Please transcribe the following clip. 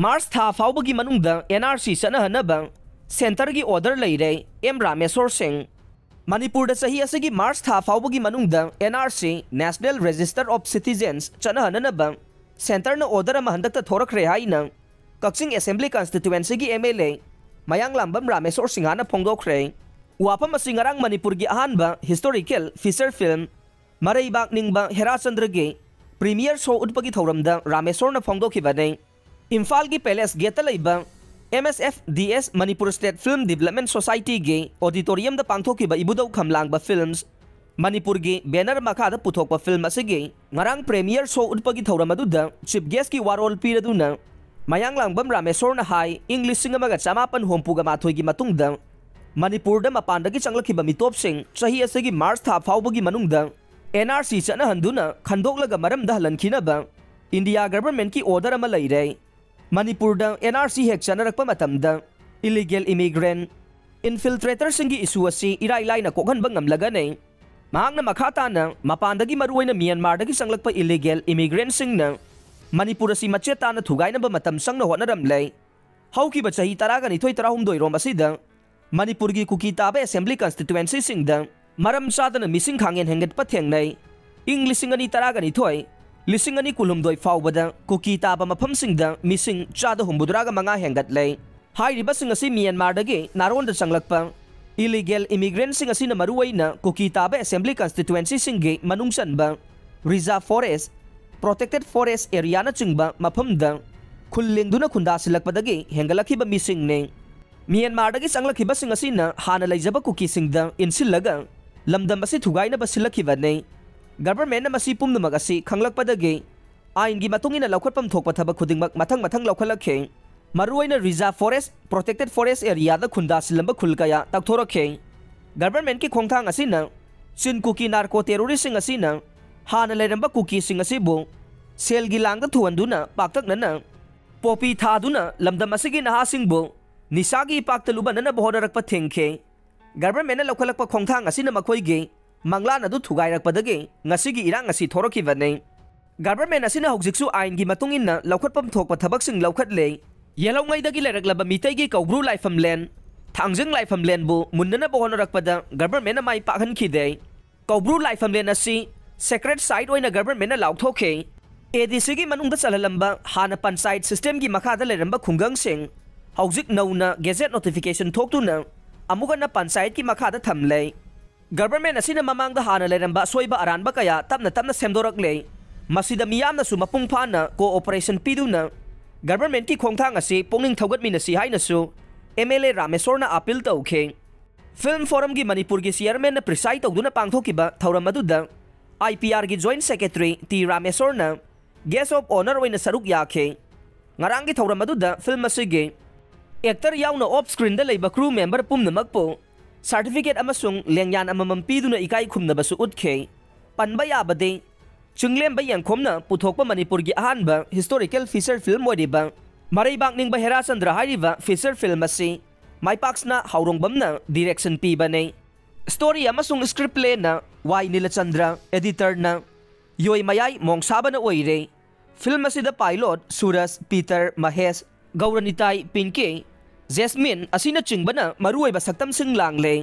मार्च था फाउबगी मनुंगदा एनआरसी सनहनबा सेंटर की ऑर्डर लेरे एम रामेश्वर सिंह मणिपुर सही असगी मार्च था फाउबगी मनुंगदा NRC national register of citizens चनहननबा सेंटर न ऑर्डर अमा हंदकता थोरखरे हाइना कक्सिंग असेंबली कॉन्स्टिट्यूएंसी की एमएलए मयांगलांबम रामेश्वर सिंहाना फोंदोखरे वाफम असि ngarang मणिपुर की अहानबा historical feature film Maraibak Ningba Herachandra के प्रीमियर शो उद्पगी थौरमदा रामेश्वर न फोंदोखिबने इम्फाल की पैलेस गेट लेबा MSFDS Manipur state film development society के ऑडिटोरियम द पांथोखिबा इबुदौ खमलांगबा फिल्म्स मणिपुर के बैनर मखादा पुथोकबा फिल्म असगे ngarang प्रीमियर शो उद्पगी थौरमदुदा चीफ गेस्ट की वारोल पीरदुना मयांगलांगबम रामेश्वर न हाई इंग्लिश सिंगमगा चमापन होमपुगा माथोगी मतुंगदा मणिपुर द मपानदगी चंगलखिबा मितोपसिंग सही असगी मार्च था फाउबगी मनुंगदा NRC चनहंदुना खंदोकलगा मरमदा हलनखिनबा इंडिया गवर्नमेंट की ऑर्डर अमा लैरे मणिपुर द NRC हेक चनरकपा मतमदा इलीगल इमिग्रेंट इनफिल्ट्रेटर सिंगी इशू असि इराई लाइना कोगहनबा ngamlagane महांगना मखाताना मपानदगी मरुवैना म्यांमारदगी संगलकपा इलीगल इमिग्रेंट सिंगना मणिपुर असि मचेताना थुगाइनबा मतम संगना होनरमले हौकिबा चही 19 रोम असिदा मणिपुर की कुकी ताबा असेंबली कॉन्स्टिट्यूएंसी सिंगदा मरम चादना मिसिंग खांगेन हेंगतपा थेंगनै इंग लिसिंग अनि 19 लिसिंग अनि कुलुमदोय फावबदा कुकी ताबा मफम सिंगदा मिसिंग चादा हुंबुद्रागा मंगा हेंगतलै हाइरिबा सिंग असि म्यांमारदगी नारोंदा चंगलकपा इलीगल इमिग्रेंट सिंग असि न मरुवैना कुकी ताबा असेंबली कॉन्स्टिट्यूएंसी सिंगे मनुंग चनबा reserve forest protected forest area न चिंगबा मफमदा खुल्लेंगदुना खुंदासिलकपदगी हेंगलखिबा मिसिंगने म्यांमारदगी चंगलखिबा सिंग असि न हाना लैजबा कुकी सिंगदा इनसिलगा लमदम असि थुगाइनबा सिलखिबने गवर्नमेंट न मसि पुमनमग असि खंगलकपदगी आइन की मतुंगिना लौखटपम थोकपा थबक खुदिंगमक मथंग मथंग लौखलखे मरुवैना reserve forest protected forest area द खुंदासिलंबा खुलकया तकथोरखे गवर्नमेंट की खोंगथांग असि न चिन कुकी नार्को टेररिस्ट सिंग असि न हाना लेरंबा कुकी सिंग असि बु सेल गी लांग थुवंदुना पाक्तकनना पोपी थादुना लमदम असि नहा सिंगबु निसागी पाक्तलुबा नना बहोनरकपा थेंखे गवर्नमेंट लौखलकपा खोंगथांग असिना मखोइगे मंगलान अदु थुगाइरकपदगे ngasiगी इरांग असि थोरखिबने गवर्नमेंट असिना हौजिकसु आइन की मतुंगिना लौखटपम थोकपा थबकसिंग लौखटले येलौंगैदगी लेरकलबा मितैगी कौब्रु लाइफम लैंड थांगजिंग लाइफम लैंड बु मुन्नना बहोनरकपदा गवर्नमेंट माइ पाखनखिदे कौब्रु लाइफम लैंड असि सेक्रेट साइट ओइना गवर्नमेंट लाउथोखे ADC की मनुंगदा चललंबा हाना पंचायत सिस्टम की मखादा लेरंबा खुंगंगसिंग हौजिक नौना गेजेट नोटिफिकेशन थोक्तुना अमुगना पंचायत की मखादा थमले गवर्नमेंट असिना ममांगदा हाना लेरंबा सोइबा अरानबा कया तपना तपना सेमदोरकले मसिदा मियामनासु मपुंग फाना कोऑपरेशन पीदुना गवर्नमेंट की खोंगथांग असि पोंगिंग थौगतमिनसि हाइनसु MLA रामेश्वरना अपील तौखे फिल्म फोरम की मणिपुर की चेयरमैन न प्रिसाइड तौदुना पांगथोकिबा थौरम अदुदा IPR की जॉइंट सेक्रेटरी T रामेश्वरना गेस्ट ऑफ ऑनर ओइना सरुक याखे ngarang की थौरम अदुदा फिल्म असिगे एक्टर याउना ऑफ स्क्रीन द लेबा क्रू मेंबर पुमनमकपो सर्टिफिकेट अमसुंग लेंगयान अममम पीदुना इकाई खुमनबसु उतखे पनबा याबदे चुंगलेम यंखोमना पुथोकपा मणिपुर की अहानबा हिस्टोरिकल फीचर फिल्म ओइरिबा मरैबाक निंगबा हेराचंद्र हाइरिबा फीचर फिल्म असि माइपाक्सना हाउरोंगबमना डायरेक्शन पीबने स्टोरी अमसुंग स्क्रिप्ट प्लेना वाई नीलचंद्र एडिटरना योई मयाई मोंगसाबना ओइरे फिल्म असिदा पायलट सूरज पीटर महेश गौरनिताई पिंके जेस्मिन असिना चिंगबना मरुओइबा सक्तम सिंग लांगले